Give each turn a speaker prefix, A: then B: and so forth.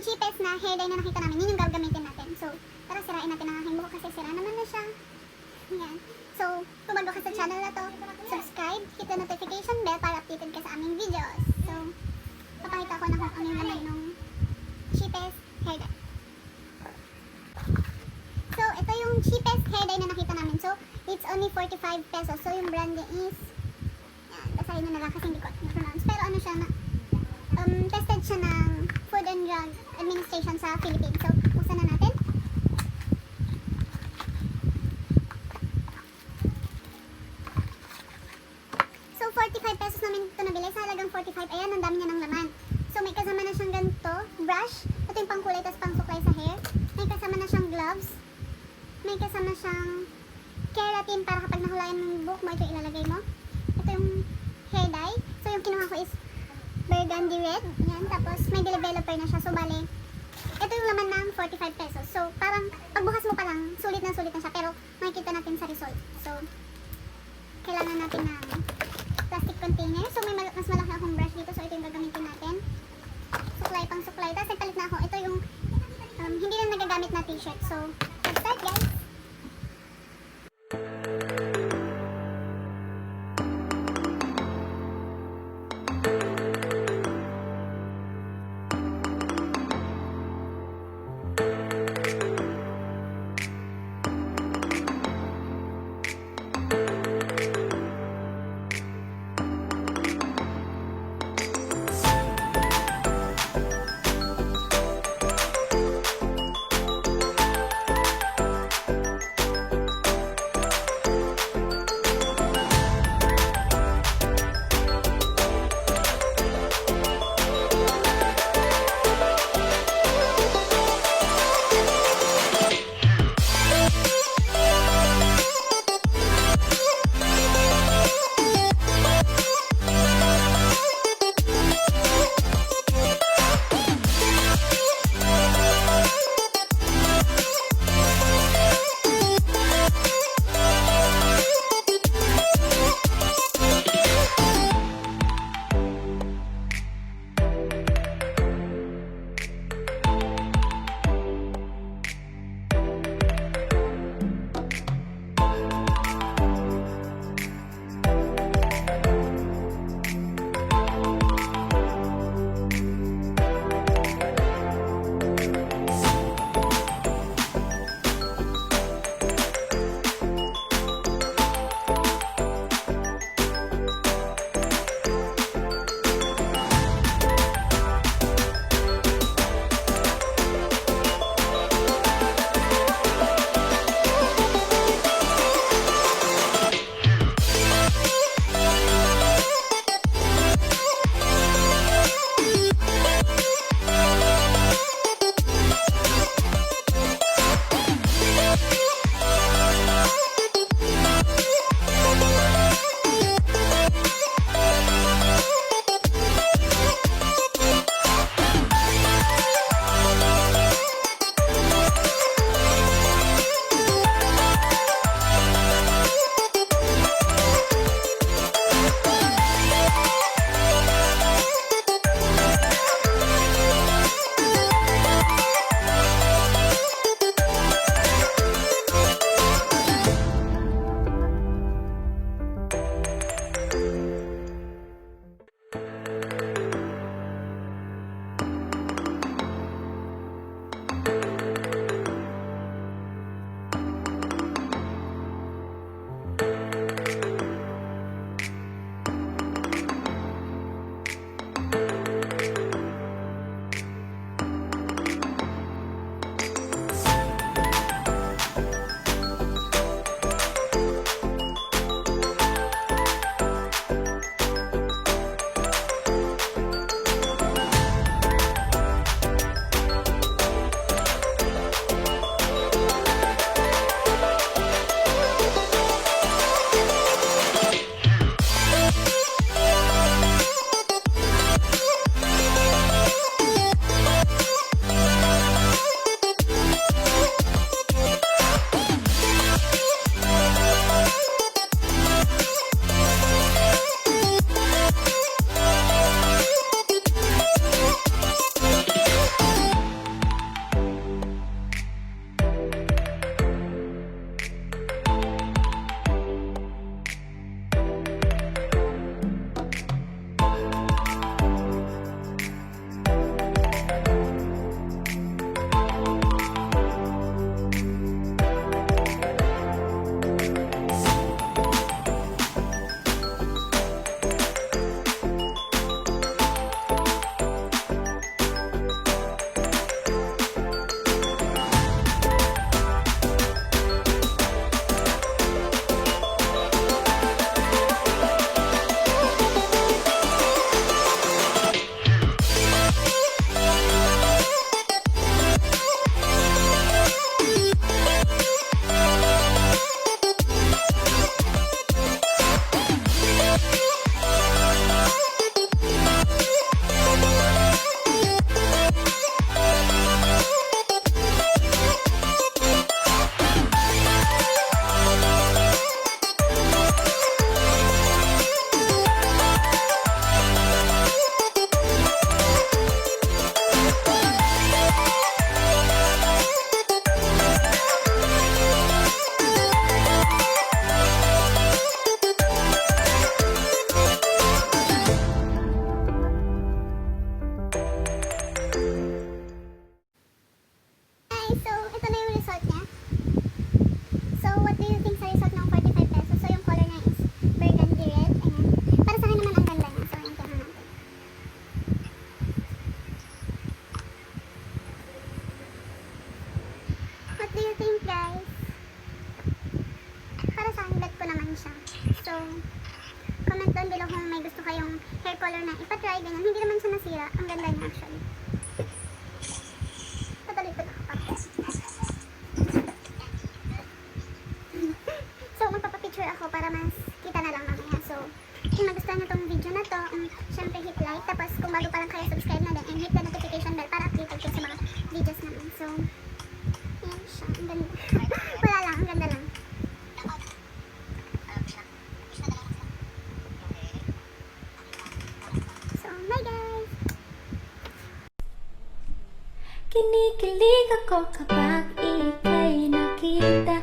A: cheapest na hairdye na nakita namin, yun yung gagamitin natin. So, tara sirain natin ang aking buhok kasi sira naman na siya. Yan. So, kung bago ka sa channel na to, subscribe, hit the notification bell para updated ka sa aming videos. So, papakita ko na kung ano yung laman ng cheapest hairdye. So, ito yung cheapest hairdye na nakita namin. So, it's only 45 pesos. So, yung brand niya is, yan, basahin na lang kasi hindi ko na-pronounce. Pero ano siya na, tested siya ng Food and Drug Administration sa Philippines. So, buksan na natin. So, 45 pesos namin ito nabili. Sa halagang 45, ayan, ang dami niya ng laman. So, may kasama na siyang ganito, brush. Ito yung pangkulay, tapos pangsuklay sa hair. May kasama na siyang gloves. May kasama siyang keratin para kapag nahulayan mo yung buhok mo, ito ilalagay mo. Ito yung hair dye. So, yung kinuha ko is burgundy red. Yan. Tapos, may developer na siya. So, bale, ito yung laman ng 45 pesos. So, parang, pagbukas mo pa lang, sulit na siya. Pero, makikita natin sa result. So, kailangan natin ng plastic container. So, may mas malaki akong brush dito. So, ito yung gagamitin natin. Suklay, pang suklay. Tapos, nagpalit na ako. Ito yung, hindi lang nagagamit na t-shirt. So, let's start, guys. ipatry, ganyan. Hindi naman siya nasira. Ang ganda niya actually. Patuloy ko nakapag. So, magpapapicture ako para mas kita na lang mamaya. So, kung nagustuhan nyo tong video na to, syempre hit like. Tapos, kung bago pa lang kayo, subscribe na din and hit the notification bell para updated kayo sa mga videos namin. So, ayan siya. Ang ganda. Wala lang. Ang ganda lang. So, bye guys!
B: Kinikilig ako kapag ika'y nakita.